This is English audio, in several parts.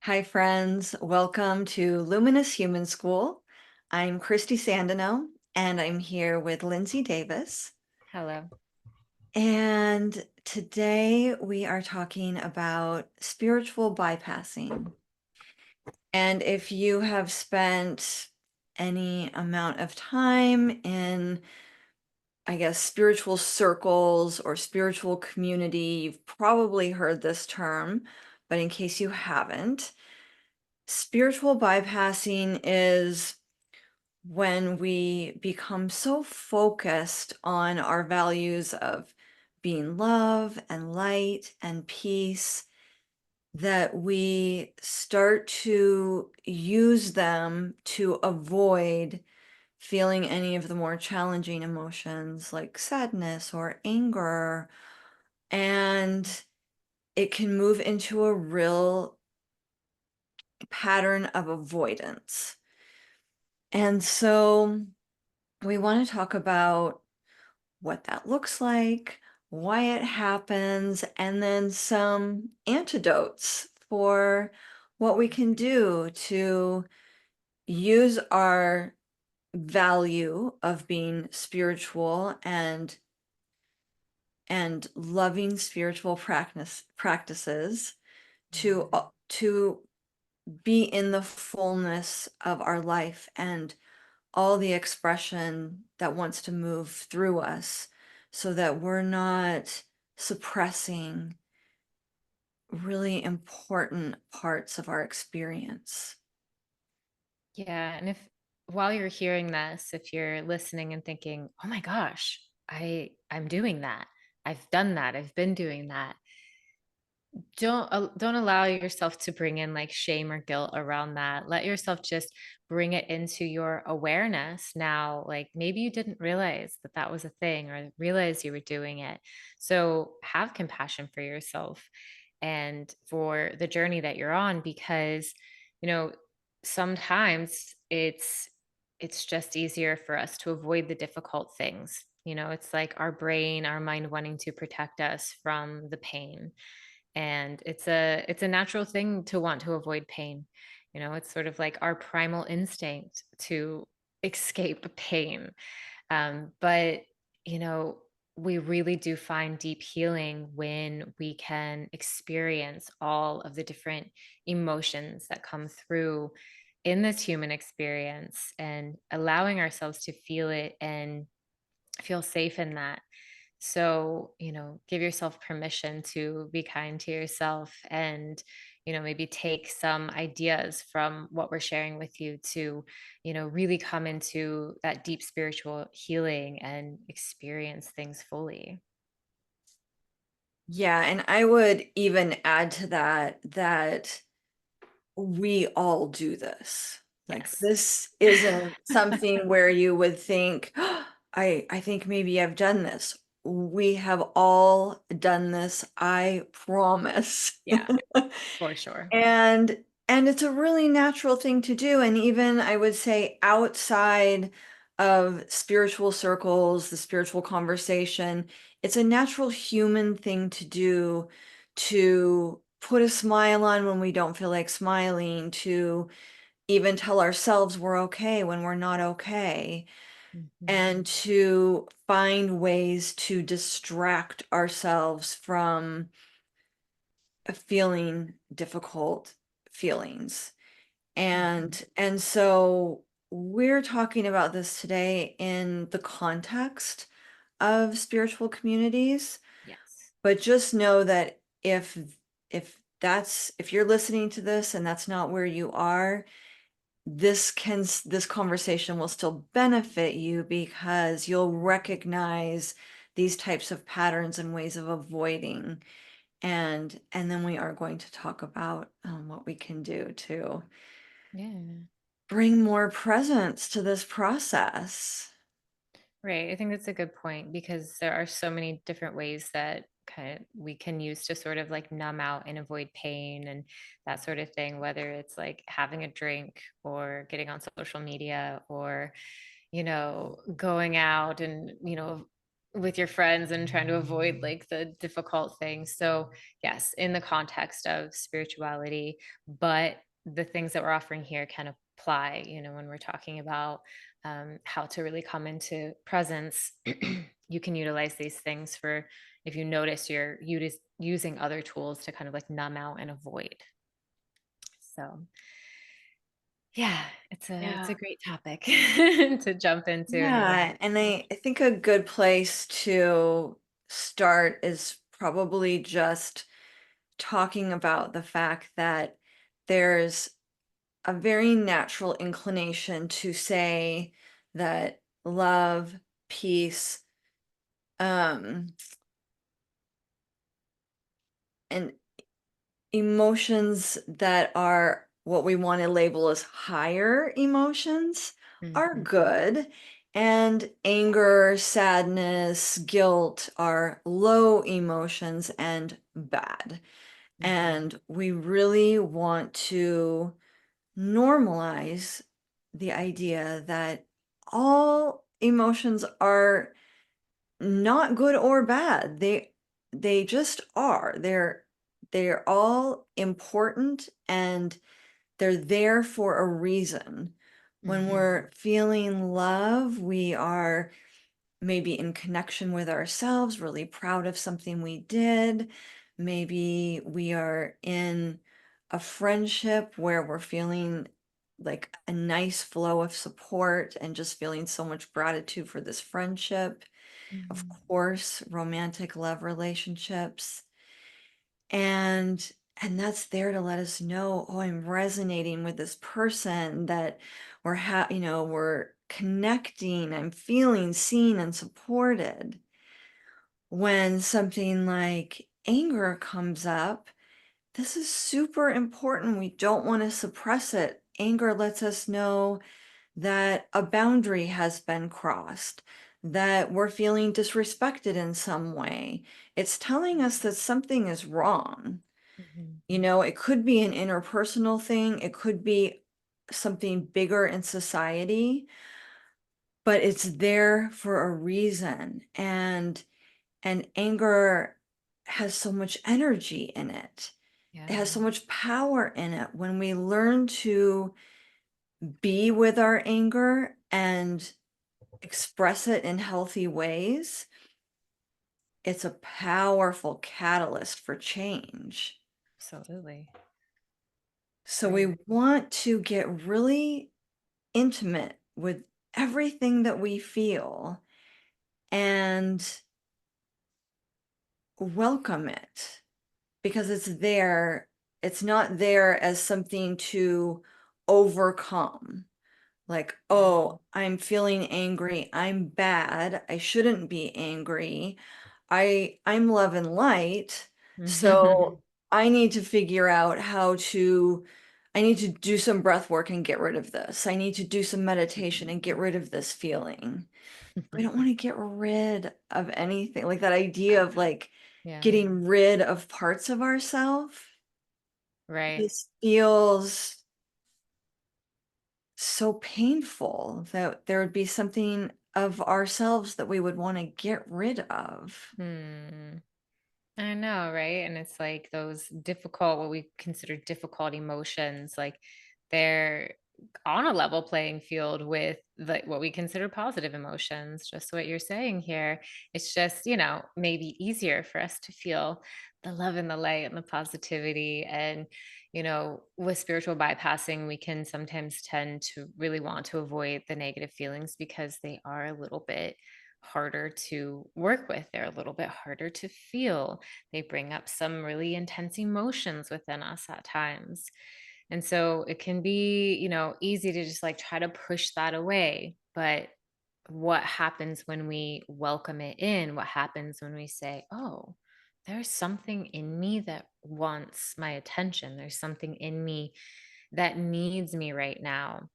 Hi, friends. Welcome to Luminous Human School. I'm Christy Sandino, and I'm here with Lindsay Davis. Hello. And today we are talking about spiritual bypassing. And if you have spent any amount of time in, I guess, spiritual circles or spiritual community, you've probably heard this term, but in case you haven't, spiritual bypassing is when we become so focused on our values of being love and light and peace that we start to use them to avoid feeling any of the more challenging emotions like sadness or anger. And it can move into a real pattern of avoidance. And so we want to talk about what that looks like, why it happens, and then some antidotes for what we can do to use our value of being spiritual and loving spiritual practices to be in the fullness of our life and all the expression that wants to move through us so that we're not suppressing really important parts of our experience. Yeah. And if while you're hearing this, if you're listening and thinking, oh my gosh, I'm doing that. I've done that. I've been doing that. Don't allow yourself to bring in like shame or guilt around that. Let yourself just bring it into your awareness now. Like maybe you didn't realize that that was a thing or realize you were doing it. So have compassion for yourself and for the journey that you're on, because you know sometimes it's just easier for us to avoid the difficult things. It's like our brain, our mind wanting to protect us from the pain, and it's a natural thing to want to avoid pain. It's sort of like our primal instinct to escape pain. But you know we really do find deep healing when we can experience all of the different emotions that come through in this human experience, and allowing ourselves to feel it and feel safe in that. So, give yourself permission to be kind to yourself, and, maybe take some ideas from what we're sharing with you to, really come into that deep spiritual healing and experience things fully. Yeah, and I would even add to that we all do this. Like Yes. this isn't something where you would think, "Oh, I think maybe I've done this." We have all done this, I promise. Yeah, for sure. And and it's a really natural thing to do, and even I would say outside of spiritual circles, the spiritual conversation, it's a natural human thing to do to put a smile on when we don't feel like smiling, to even tell ourselves we're okay when we're not okay, Mhm. and to find ways to distract ourselves from feeling difficult feelings. Mhm. And so we're talking about this today in the context of spiritual communities, Yes. but just know that if you're listening to this and that's not where you are, this conversation will still benefit you because you'll recognize these types of patterns and ways of avoiding, and then we are going to talk about what we can do to Yeah. bring more presence to this process. Right. I think that's a good point, because there are so many different ways that kind of we can use to sort of like numb out and avoid pain and that sort of thing, whether it's like having a drink or getting on social media or, going out and, with your friends and trying to avoid like the difficult things. So, yes, in the context of spirituality, but the things that we're offering here can apply, when we're talking about how to really come into presence. You can utilize these things for if you notice you're using other tools to kind of like numb out and avoid. So, yeah, it's a Yeah. great topic to jump into and really Yeah. And I think a good place to start is probably just talking about the fact that there's a very natural inclination to say that love, peace, um, and emotions that are what we want to label as higher emotions are Mhm, good, and anger, sadness, guilt are low emotions and bad. mhm, And we really want to normalize the idea that all emotions are not good or bad. They just are. They're all important, and they're there for a reason. When mhm, we're feeling love, we are maybe in connection with ourselves, really proud of something we did. Maybe we are in a friendship where we're feeling like a nice flow of support and just feeling so much gratitude for this friendship. Of mhm. course, romantic love relationships. And that's there to let us know, oh, I'm resonating with this person, that we're connecting, I'm feeling seen and supported. When something like anger comes up, this is super important. We don't want to suppress it. Anger lets us know that a boundary has been crossed, that we're feeling disrespected in some way. It's telling us that something is wrong. Mhm. It could be an interpersonal thing, it could be something bigger in society, but it's there for a reason. And anger has so much energy in it. It has Yeah, so much power in it. When we learn to be with our anger and express it in healthy ways, it's a powerful catalyst for change. absolutely. So Right. we want to get really intimate with everything that we feel and welcome it, because it's there. It's not there as something to overcome. Like, Mhm. oh, I'm feeling angry. I'm bad. I shouldn't be angry. I'm love and light. So I need to figure out I need to do some breath work and get rid of this. I need to do some meditation and get rid of this feeling. We don't want to get rid of anything. Like that idea of like Yeah, getting rid of parts of ourselves. right. This feels so painful that there would be something of ourselves that we would want to get rid of. Hmm. I know, right? And it's like those difficult, what we consider difficult emotions, like they're on a level playing field with like what we consider positive emotions, just what you're saying here. It's just, maybe easier for us to feel the love and the light and the positivity. And, with spiritual bypassing, we can sometimes tend to really want to avoid the negative feelings because they are a little bit harder to work with. They're a little bit harder to feel. They bring up some really intense emotions within us at times. And so it can be, easy to just like try to push that away. But what happens when we welcome it in? What happens when we say, oh, there's something in me that wants my attention. There's something in me that needs me right now.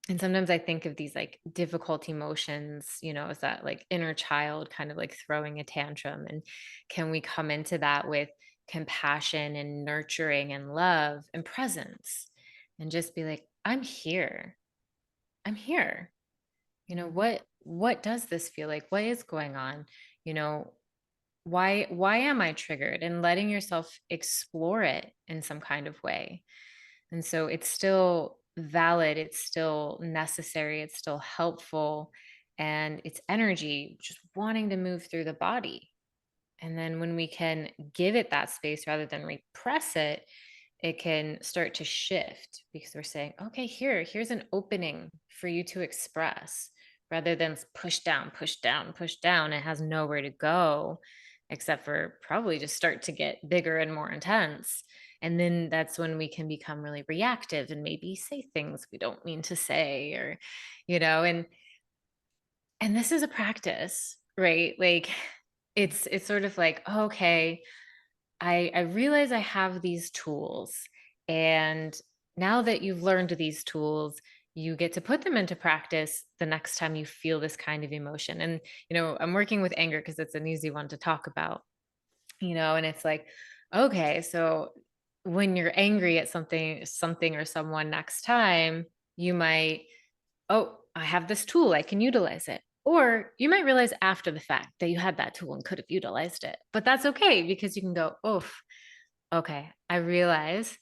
And sometimes I think of these like difficult emotions, as that like inner child kind of like throwing a tantrum. And can we come into that with compassion and nurturing and love and presence and just be like, I'm here. I'm here. Mhm. What does this feel like? What is going on? you know, why am I triggered? And letting yourself explore it in some kind of way. And so it's still valid, it's still necessary, it's still helpful, and it's energy just wanting to move through the body. And then when we can give it that space rather than repress it, it can start to shift because we're saying, okay, here's an opening for you to express rather than push down, push down, push down. It has nowhere to go except for probably just start to get bigger and more intense. And then that's when we can become really reactive and maybe say things we don't mean to say, or, you know, and this is a practice, right? Like it's sort of like, okay, I realize I have these tools. And now that you've learned these tools, you get to put them into practice the next time you feel this kind of emotion. And, I'm working with anger because it's an easy one to talk about, and it's like, okay, so when you're angry at something or someone next time, you might, oh, I have this tool, I can utilize it. Or you might realize after the fact that you had that tool and could have utilized it. But that's okay because you can go, oh, okay, I realize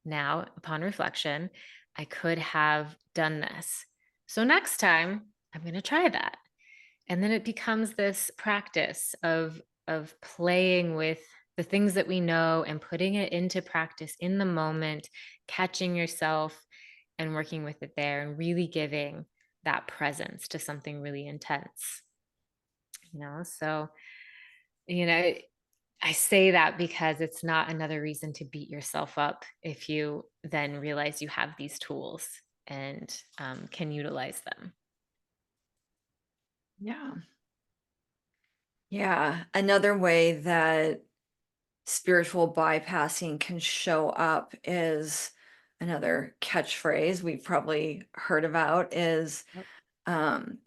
now upon reflection, I could have done this. So next time, I'm going to try that. And then it becomes this practice of playing with the things that we know and putting it into practice in the moment, catching yourself and working with it there and really giving that presence to something really intense. So, you know, I say that because it's not another reason to beat yourself up if you then realize you have these tools and can utilize them. Yeah. Yeah. Another way that spiritual bypassing can show up is another catchphrase we've probably heard about is Yep.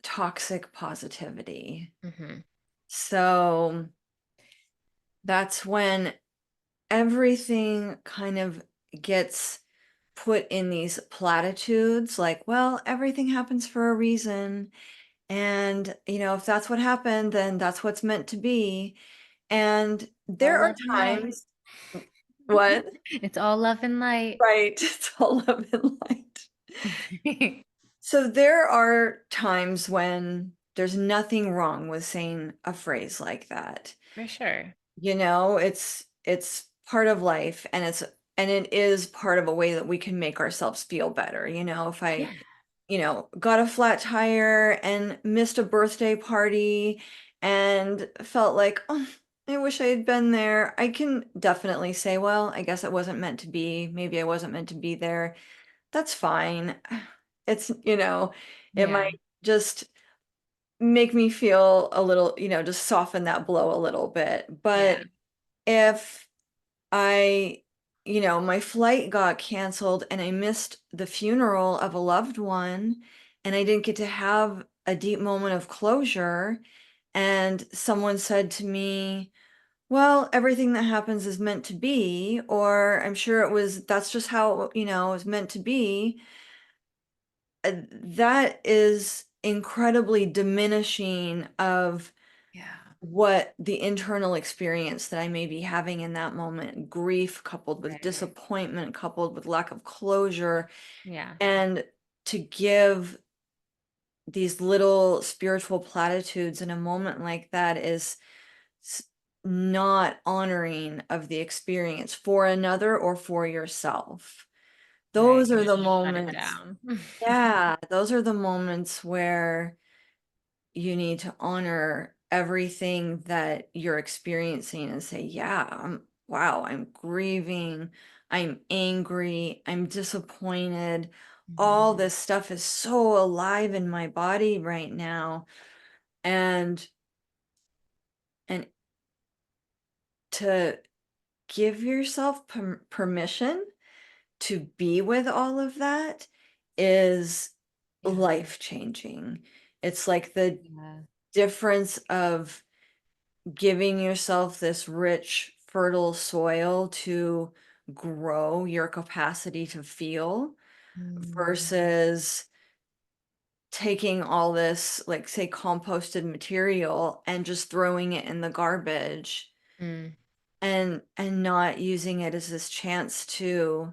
toxic positivity. Hmm. So that's when everything kind of gets put in these platitudes like, well, everything happens for a reason. And, if that's what happened, then that's what's meant to be. And It's all there are love and light. times, what? It's all love and light. Right. It's all love and light. So there are times when there's nothing wrong with saying a phrase like that. For sure. It's part of life, and it is part of a way that we can make ourselves feel better. If I, Yeah. got a flat tire and missed a birthday party and felt like, oh, I wish I had been there. I can definitely say, well, I guess it wasn't meant to be. Maybe I wasn't meant to be there. That's fine. It's, it Yeah. might just make me feel a little, just soften that blow a little bit. Yeah. But if I, my flight got canceled and I missed the funeral of a loved one and I didn't get to have a deep moment of closure, and someone said to me, well, everything that happens is meant to be, or I'm sure that's just how, it was meant to be. That is incredibly diminishing of Yeah. what the internal experience that I may be having in that moment, grief coupled with Right. disappointment, coupled with lack of closure, Yeah. and to give these little spiritual platitudes in a moment like that is s- not honoring of the experience for another or for yourself. Right. Those You are just the shut it moments. down. Yeah, those are the moments where you need to honor everything that you're experiencing and say, yeah, wow, I'm grieving, I'm angry, I'm disappointed. All Mhm. this stuff is so alive in my body right now. And and to give yourself permission to be with all of that is Yeah. life changing. It's like the Yeah. difference of giving yourself this rich, fertile soil to grow your capacity to feel Mm. versus taking all this, like, say, composted material and just throwing it in the garbage Mm, and not using it as this chance to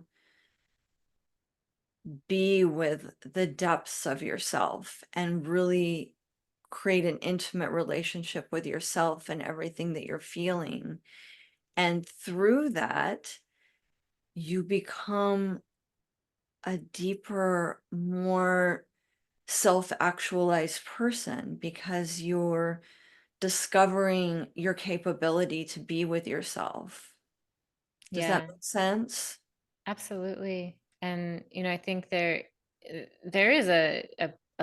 be with the depths of yourself and really create an intimate relationship with yourself and everything that you're feeling. And through that, you become a deeper, more self-actualized person because you're discovering your capability to be with yourself. Does that yeah. make sense? Absolutely. And I think there is a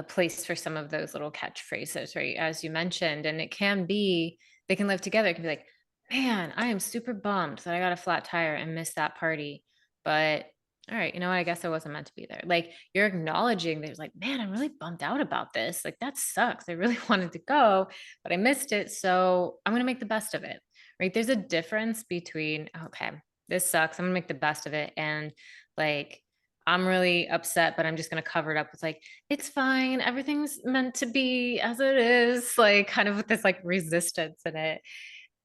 place for some of those little catchphrases, right? As you mentioned, and it can be they can live together. It can be like, man, I am super bummed that I got a flat tire and missed that party. But all right, you know what? I guess I wasn't meant to be there. Like you're acknowledging there's like, man, I'm really bummed out about this. Like that sucks. I really wanted to go, but I missed it. So I'm gonna make the best of it. Right. There's a difference between, okay, this sucks. I'm gonna make the best of it. And like, I'm really upset, but I'm just gonna cover it up with like, it's fine. Everything's meant to be as it is, like kind of with this like resistance in it.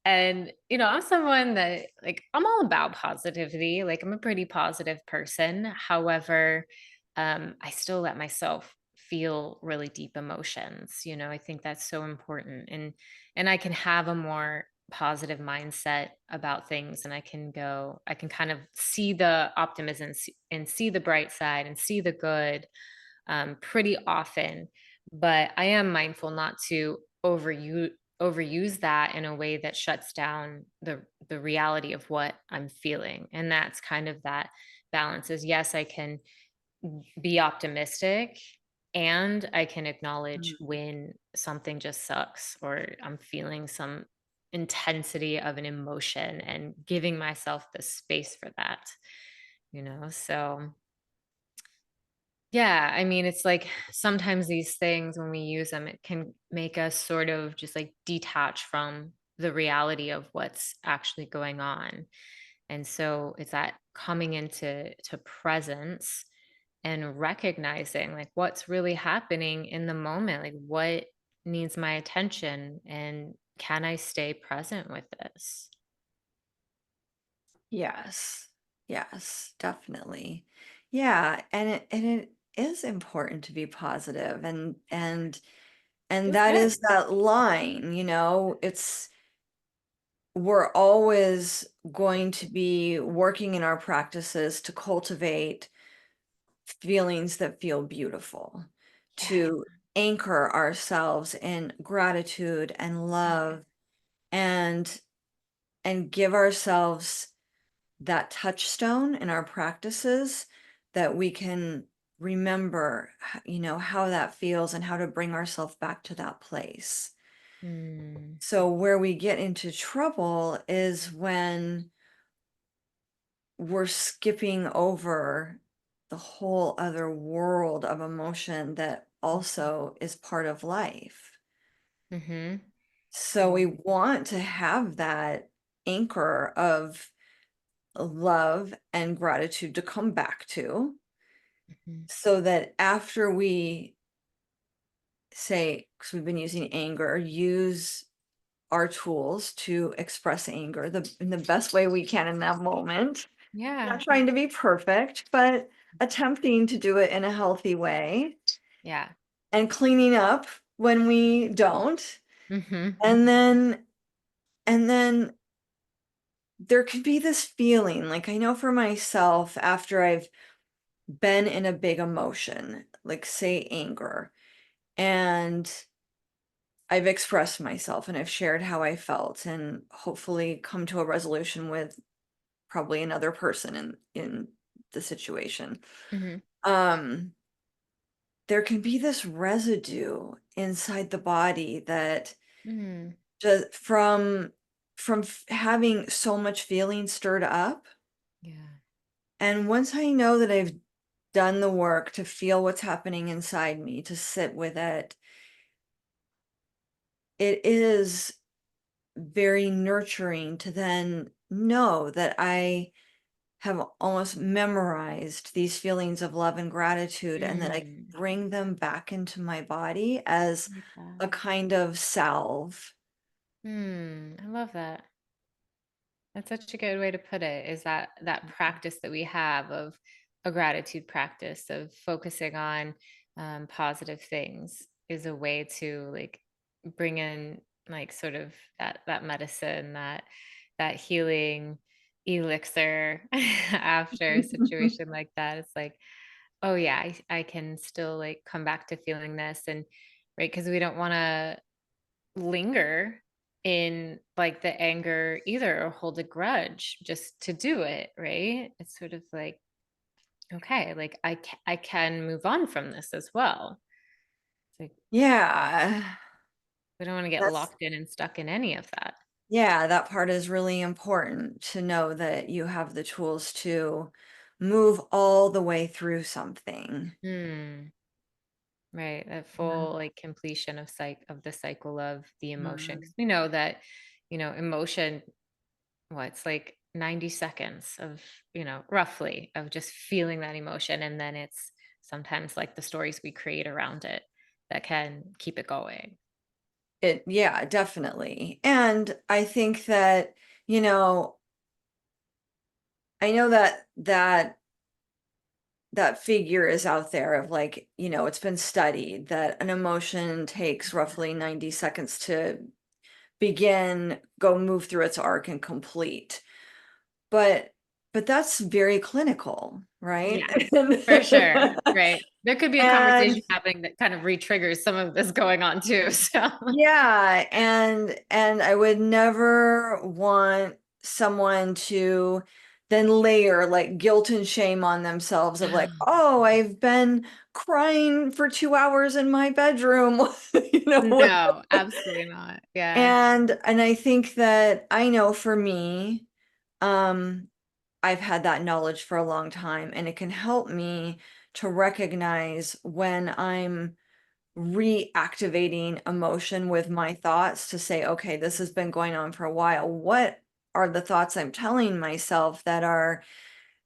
And I'm someone that like I'm all about positivity. Like I'm a pretty positive person. However, I still let myself feel really deep emotions. I think that's so important. And I can have a more positive mindset about things, and I can kind of see the optimism and see the bright side and see the good pretty often. But I am mindful not to overuse that in a way that shuts down the reality of what I'm feeling. And that's kind of that balance is, yes, I can be optimistic and I can acknowledge Mm. when something just sucks or I'm feeling some intensity of an emotion and giving myself the space for that. So yeah, I mean, it's like sometimes these things, when we use them, it can make us sort of just like detach from the reality of what's actually going on. And so it's that coming into presence and recognizing like what's really happening in the moment, like what needs my attention, and can I stay present with this? Yes. Yes, definitely. Yeah, and it is important to be positive and Feels that good. is that line, it's we're always going to be working in our practices to cultivate feelings that feel beautiful, Yeah. to anchor ourselves in gratitude and love and give ourselves that touchstone in our practices that we can remember how that feels and how to bring ourselves back to that place. Mm, So where we get into trouble is when we're skipping over the whole other world of emotion that also is part of life. mm-hmm. So we want to have that anchor of love and gratitude to come back to Mm-hmm. so that after we say, because we've been using anger, use our tools to express anger in the best way we can in that moment. Not Yeah. trying to be perfect, but attempting to do it in a healthy way Yeah. and cleaning up when we don't. Mm-hmm. And then there could be this feeling, like I know for myself after I've been in a big emotion, like say anger, and I've expressed myself and I've shared how I felt and hopefully come to a resolution with probably another person in the situation. Mm-hmm. Um there can be this residue inside the body that Mm, just from having so much feeling stirred up. yeah. And once I know that I've done the work to feel what's happening inside me, to sit with it, it is very nurturing to then know that I have almost memorized these feelings of love and gratitude, and that I Mm, bring them back into my body as I like a that. kind of salve. I love that. That's such a good way to put it, is that that practice that we have of a gratitude practice of focusing on positive things is a way to like bring in like sort of that medicine, that healing elixir after a situation like that. It's like, oh yeah, I can still like come back to feeling this, and right, because we don't want to linger in like the anger either, or hold a grudge just to do it, right? It's sort of like, okay, like I can move on from this as well. It's like Yeah, we don't want to get that's locked in and stuck in any of that. yeah, that part is really important to know that you have the tools to move all the way through something. Hmm. Right, that Yeah. full like completion of the cycle of the emotion, Mhm. because we know that emotion, well, it's like 90 seconds of, roughly, of just feeling that emotion. And then it's sometimes like the stories we create around it that can keep it going. Yeah, definitely. And I think that, you know, I know that that figure is out there of like, it's been studied that an emotion takes roughly 90 seconds to begin, go move through its arc and complete. But that's very clinical, right? Yeah, for sure. Right. There could be a And conversation happening that kind of re-triggers some of this going on too. So, yeah, and I would never want someone to then layer like guilt and shame on themselves of like, "Oh, I've been crying for 2 hours in my bedroom." You know? no, absolutely not. Yeah. And I think that I know for me, um, I've had that knowledge for a long time, and it can help me to recognize when I'm reactivating emotion with my thoughts to say, okay, this has been going on for a while. What are the thoughts I'm telling myself that are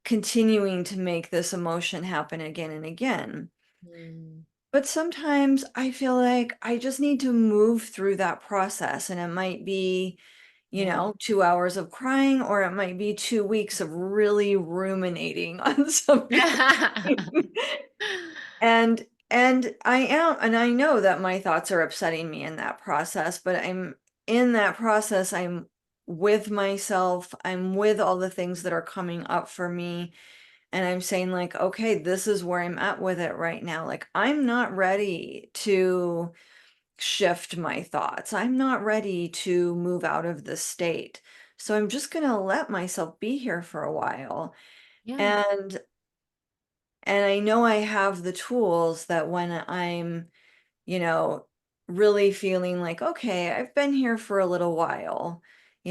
continuing to make this emotion happen again and again? Mm, But sometimes I feel like I just need to move through that process, and it might be, yeah. 2 hours of crying, or it might be 2 weeks of really ruminating on something. And I know that my thoughts are upsetting me in that process, but I'm in that process, I'm with myself, I'm with all the things that are coming up for me, and I'm saying like, "Okay, this is where I'm at with it right now." Like, I'm not ready to shift my thoughts. I'm not ready to move out of this state. So I'm just gonna let myself be here for a while. Yeah. And I know I have the tools that when I'm, you know, really feeling like, okay, I've been here for a little while,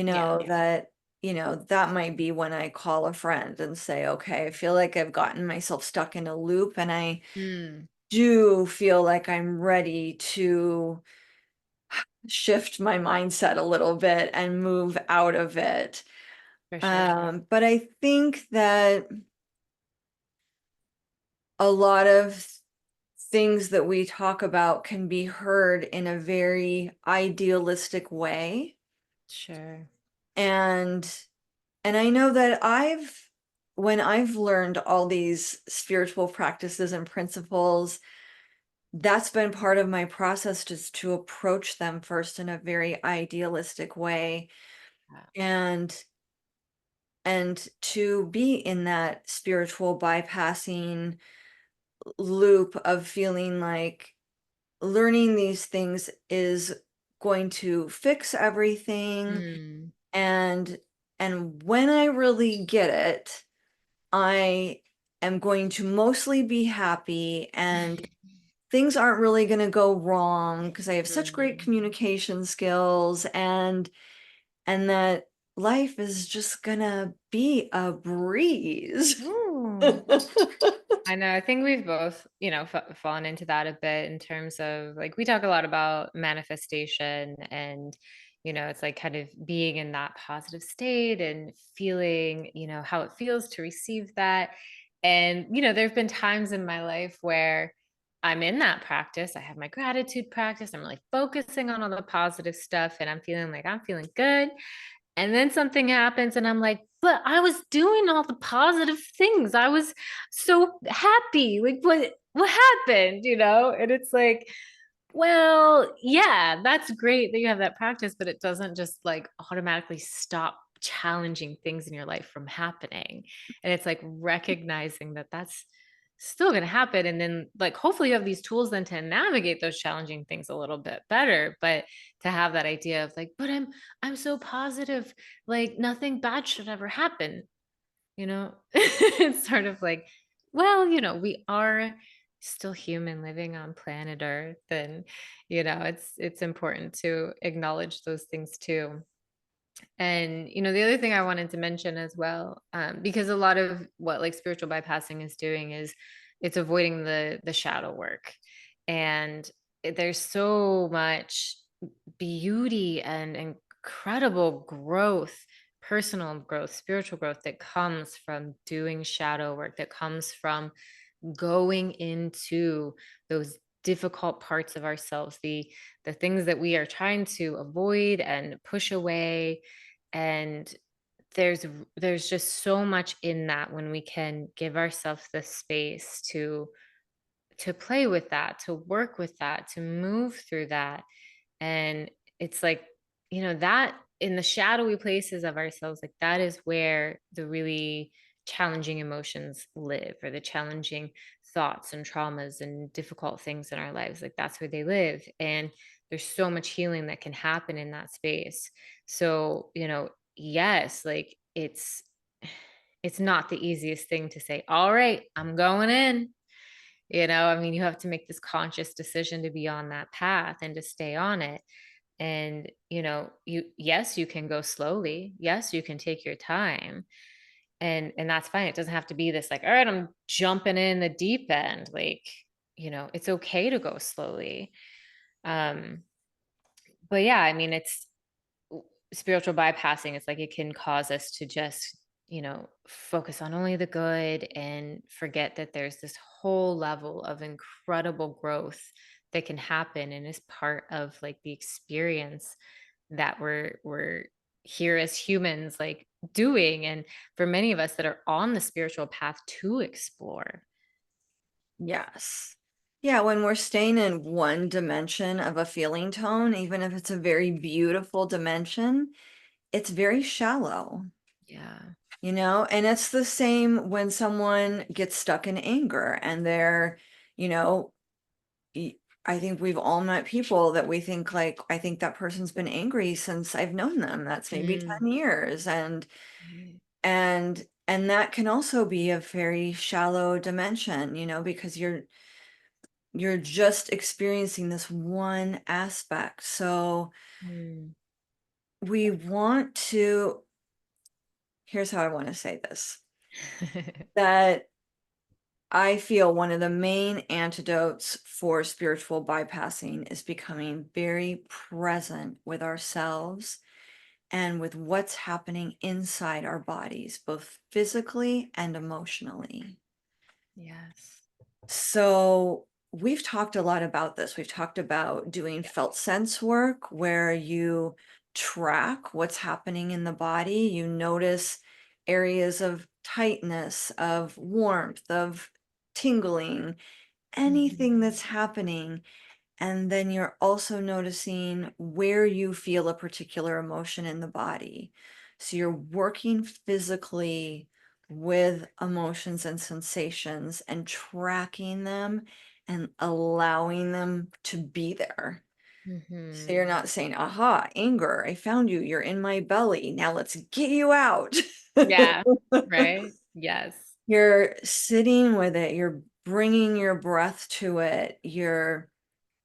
Yeah. that, that might be when I call a friend and say, okay, I feel like I've gotten myself stuck in a loop, and I Mm, do feel like I'm ready to shift my mindset a little bit and move out of it. for sure. But I think that a lot of things that we talk about can be heard in a very idealistic way. Sure. And I know that when I've learned all these spiritual practices and principles, that's been part of my process, just to approach them first in a very idealistic way, Yeah. and to be in that spiritual bypassing loop of feeling like learning these things is going to fix everything, Mm. and when I really get it, I am going to mostly be happy, and things aren't really going to go wrong because I have such great Mm. communication skills, and that life is just gonna be a breeze. Ooh. I know. I think we've both, fallen into that a bit in terms of like we talk a lot about manifestation and, It's like kind of being in that positive state and feeling, how it feels to receive that. And, there have been times in my life where I'm in that practice. I have my gratitude practice. I'm really focusing on all the positive stuff and I'm feeling like I'm feeling good. And then something happens and I'm like, but I was doing all the positive things. I was so happy. Like what happened, And it's like, well, yeah, that's great that you have that practice, but it doesn't just like automatically stop challenging things in your life from happening. And it's like recognizing that that's still going to happen. And then, like, hopefully, you have these tools then to navigate those challenging things a little bit better. But to have that idea of like, but I'm so positive, like, nothing bad should ever happen. It's sort of like, well, we are still human living on planet Earth, and it's important to acknowledge those things too. And the other thing I wanted to mention as well, because a lot of what like spiritual bypassing is doing is it's avoiding the shadow work, and there's so much beauty and incredible growth, personal growth, spiritual growth that comes from doing shadow work, that comes from going into those difficult parts of ourselves, the things that we are trying to avoid and push away. And there's just so much in that when we can give ourselves the space to play with that, to work with that, to move through that. And it's like, that in the shadowy places of ourselves, like that is where the really challenging emotions live, or the challenging thoughts and traumas and difficult things in our lives. Like that's where they live. And there's so much healing that can happen in that space. So, yes, like it's not the easiest thing to say, all right, I'm going in. I mean, you have to make this conscious decision to be on that path and to stay on it. And, yes, you can go slowly. Yes, you can take your time. And that's fine. It doesn't have to be this like, all right, I'm jumping in the deep end. Like, it's okay to go slowly. Um, but yeah, I mean, it's spiritual bypassing. It's like it can cause us to just focus on only the good and forget that there's this whole level of incredible growth that can happen and is part of like the experience that we're here as humans like doing, and for many of us that are on the spiritual path to explore. Yes. Yeah, when we're staying in one dimension of a feeling tone, even if it's a very beautiful dimension, it's very shallow, Yeah. And it's the same when someone gets stuck in anger and they're, you know, y- I think we've all met people that we think like, I think that person's been angry since I've known them. That's maybe Mm. 10 years. Right. And that can also be a very shallow dimension, because you're just experiencing this one aspect. So Mm. we want to, here's how I want to say this, that I feel one of the main antidotes for spiritual bypassing is becoming very present with ourselves and with what's happening inside our bodies, both physically and emotionally. Yes. So we've talked a lot about this. We've talked about doing Yeah. felt sense work where you track what's happening in the body. You notice areas of tightness, of warmth, of tingling, anything Mhm. that's happening. And then you're also noticing where you feel a particular emotion in the body. So you're working physically with emotions and sensations and tracking them and allowing them to be there. So Mhm. you're not saying, aha, anger, I found you, you're in my belly. Now let's get you out. Yeah. Right. Yes. You're sitting with it, you're bringing your breath to it, you're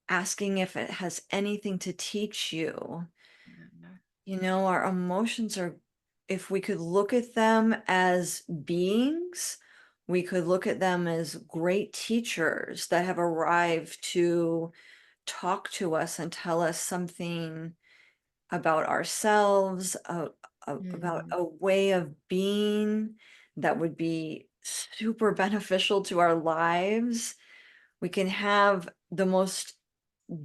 asking if it has anything to teach you. Yeah. Our emotions are, if we could look at them as beings, we could look at them as great teachers that have arrived to talk to us and tell us something about ourselves, about Mm. a way of being that would be super beneficial to our lives. We can have the most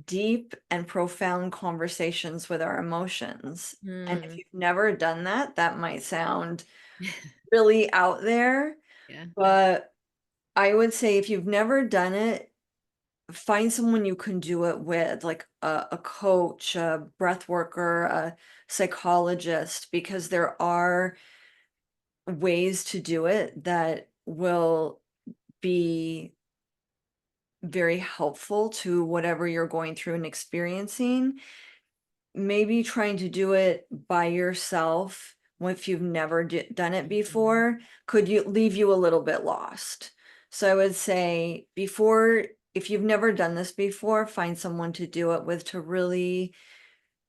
deep and profound conversations with our emotions. And if Mm. you've never done that, that might sound really out there, Yeah. but I would say if you've never done it, find someone you can do it with, like a coach, a breath worker, a psychologist, because there are ways to do it that will be very helpful to whatever you're going through and experiencing. Maybe trying to do it by yourself if you've never done it Mhm. before could you leave you a little bit lost. So I would say before, if you've never done this before, find someone to do it with to really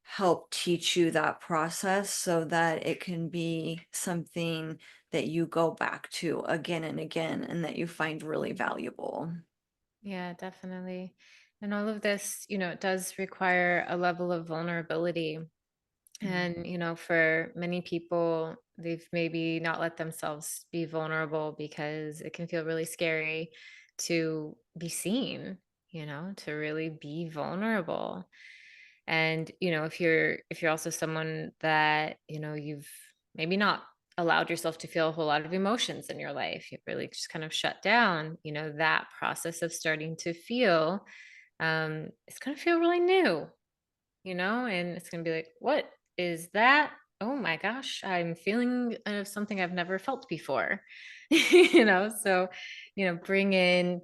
help teach you that process so that it can be something that you go back to again and again and that you find really valuable. Yeah, definitely. And all of this, it does require a level of vulnerability. Mm. And, for many people, they've maybe not let themselves be vulnerable because it can feel really scary to be seen, to really be vulnerable. And, if you're also someone that, you've maybe not allowed yourself to feel a whole lot of emotions in your life, you've really just kind of shut down, that process of starting to feel, it's going to feel really new, and it's going to be like, what is that? Oh my gosh, I'm feeling something I've never felt before. So, bring in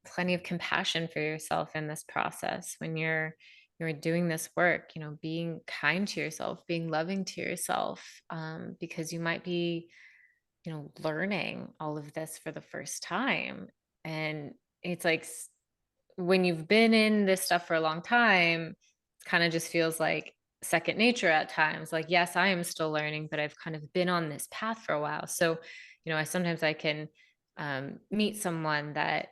plenty of compassion for yourself in this process when you're doing this work, being kind to yourself, being loving to yourself, because you might be, learning all of this for the first time. And it's like when you've been in this stuff for a long time, it kind of just feels like second nature at times. Like, yes, I am still learning, but I've kind of been on this path for a while. So, I can meet someone that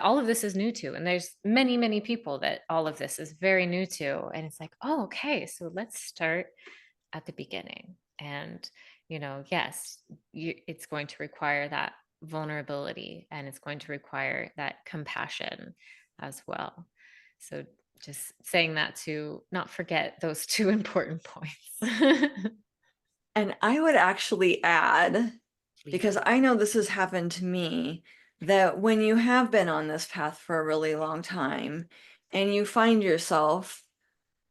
all of this is new to, and there's many, many people that all of this is very new to, and it's like, oh, okay, so let's start at the beginning. And, yes, it's going to require that vulnerability, and it's going to require that compassion as well. So just saying that to not forget those two important points. And I would actually add, because Please. I know this has happened to me, that when you have been on this path for a really long time and you find yourself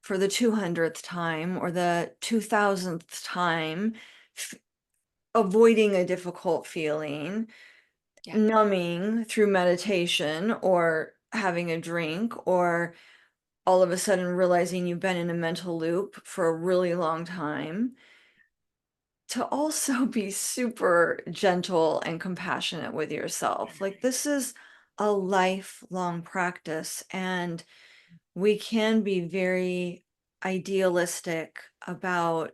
for the 200th time or the 2000th time f- avoiding a difficult feeling, Yeah. numbing through meditation or having a drink, or all of a sudden realizing you've been in a mental loop for a really long time, to also be super gentle and compassionate with yourself. Like, this is a lifelong practice, and we can be very idealistic about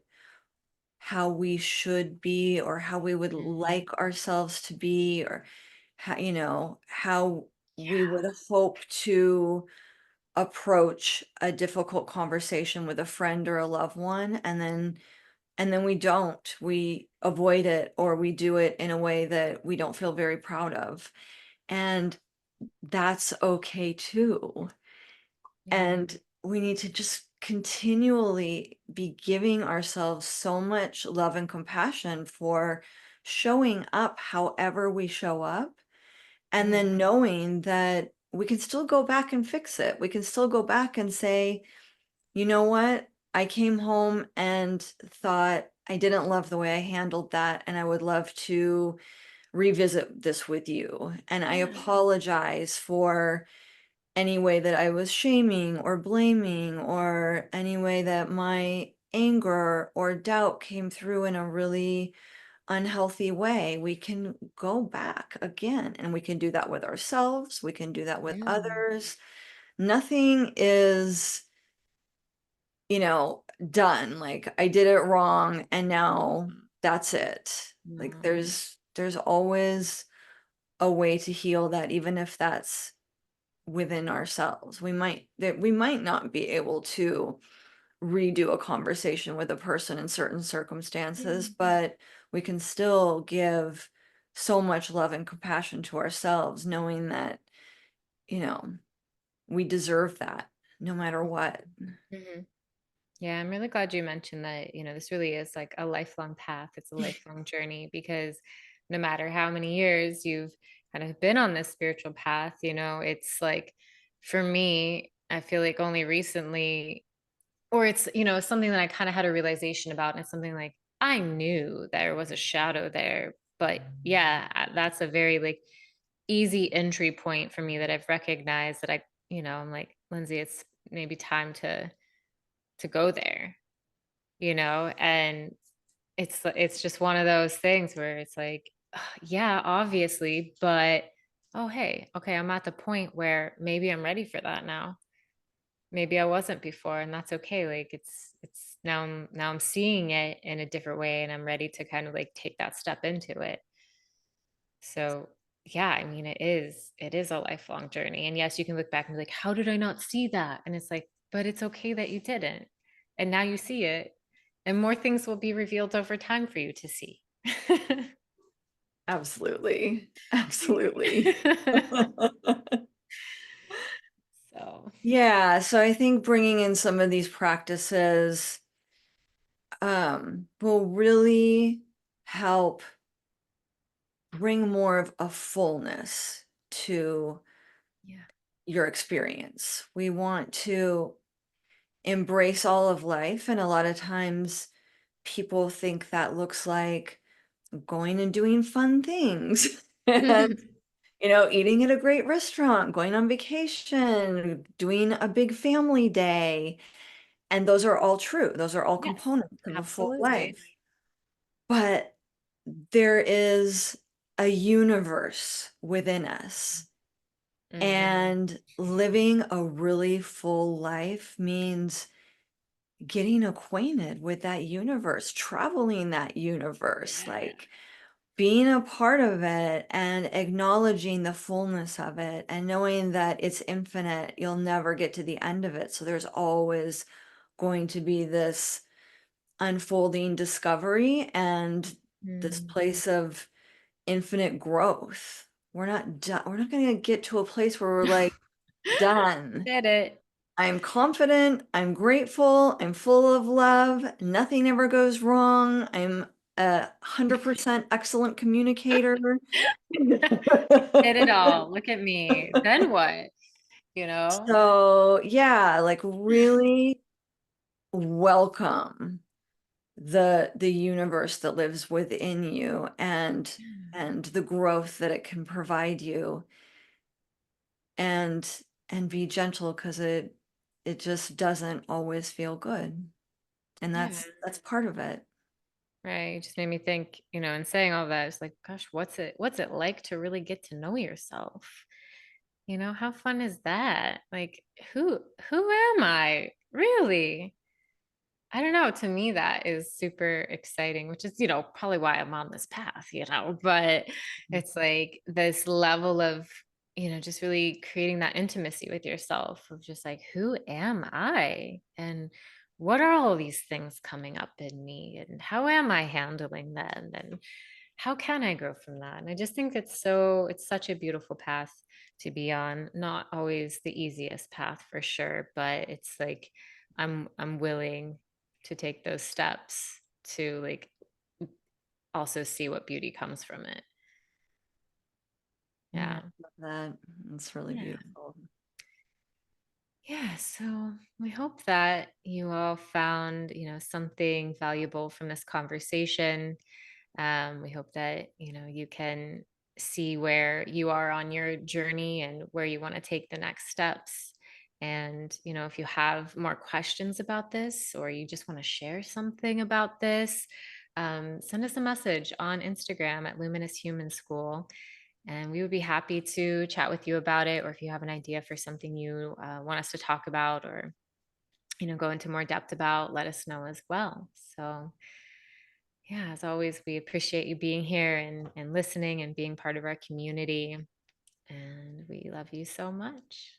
how we should be or how we would Mhm. like ourselves to be, or how, how we Yeah. would hope to approach a difficult conversation with a friend or a loved one, and then we don't. We avoid it or we do it in a way that we don't feel very proud of. And that's okay too. Yeah. And we need to just continually be giving ourselves so much love and compassion for showing up however we show up. And Yeah. then knowing that we can still go back and fix it. We can still go back and say, you know what? I came home and thought I didn't love the way I handled that, and I would love to revisit this with you. And I Yeah. apologize for any way that I was shaming or blaming, or any way that my anger or doubt came through in a really unhealthy way. We can go back again, and we can do that with ourselves. We can do that with Yeah. others. Nothing is done. Like, I did it wrong and now that's it. Like, No. there's always a way to heal that, even if that's within ourselves. We might not be able to redo a conversation with a person in certain circumstances, Mhm. but we can still give so much love and compassion to ourselves, knowing that, you know, we deserve that no matter what. Mhm. Yeah, I'm really glad you mentioned that, this really is like a lifelong path. It's a lifelong journey because no matter how many years you've kind of been on this spiritual path, it's like for me, I feel like only recently, or it's, something that I kind of had a realization about. And it's something like I knew there was a shadow there. But yeah, that's a very like easy entry point for me that I've recognized that I'm like, Lindsay, it's maybe time to go there, and it's just one of those things where it's like, yeah, obviously, but oh, hey, okay, I'm at the point where maybe I'm ready for that now. Maybe I wasn't before, and that's okay. Like it's now I'm seeing it in a different way, and I'm ready to kind of like take that step into it. So yeah, I mean, it is a lifelong journey. And yes, you can look back and be like, how did I not see that? And it's like, but it's okay that you didn't. And now you see it. And more things will be revealed over time for you to see. Absolutely. Absolutely. So Yeah, so I think bringing in some of these practices will really help bring more of a fullness to yeah. your experience. We want to embrace all of life, and a lot of times people think that looks like going and doing fun things and eating at a great restaurant, going on vacation, doing a big family day. And those are all true. Those are all Yes, components of a full absolutely. life. But there is a universe within us. Hmm. And living a really full life means getting acquainted with that universe, traveling that universe, Yeah. like being a part of it and acknowledging the fullness of it and knowing that it's infinite. You'll never get to the end of it. So there's always going to be this unfolding discovery and this Mm. place of infinite growth. We're not done. We're not going to get to a place where we're like done. Did it. I'm confident, I'm grateful, I'm full of love, nothing ever goes wrong. I'm a 100% excellent communicator. Did it all. Look at me. Then what? You know? So, yeah, like really welcome the universe that lives within you and the growth that it can provide you and be gentle because it just doesn't always feel good. And Yeah. that's part of it. Right. It just made me think, in saying all that, it's like, gosh, what's it like to really get to know yourself? How fun is that? Like, who am I? Really? I don't know. To me, that is super exciting, which is, probably why I'm on this path, but it's like this level of, just really creating that intimacy with yourself of just like, who am I? And what are all these things coming up in me? And how am I handling them? And how can I grow from that? And I just think it's such a beautiful path to be on. Not always the easiest path for sure, but it's like, I'm willing to take those steps to like also see what beauty comes from it. Yeah, Yeah. I love that. It's really Yeah. beautiful. Yeah. So we hope that you all found, something valuable from this conversation. We hope that, you can see where you are on your journey and where you want to take the next steps. And, if you have more questions about this or you just want to share something about this, send us a message on Instagram at Luminous Human School. And we would be happy to chat with you about it. Or if you have an idea for something you want us to talk about or, go into more depth about, let us know as well. So, yeah, as always, we appreciate you being here and listening and being part of our community. And we love you so much.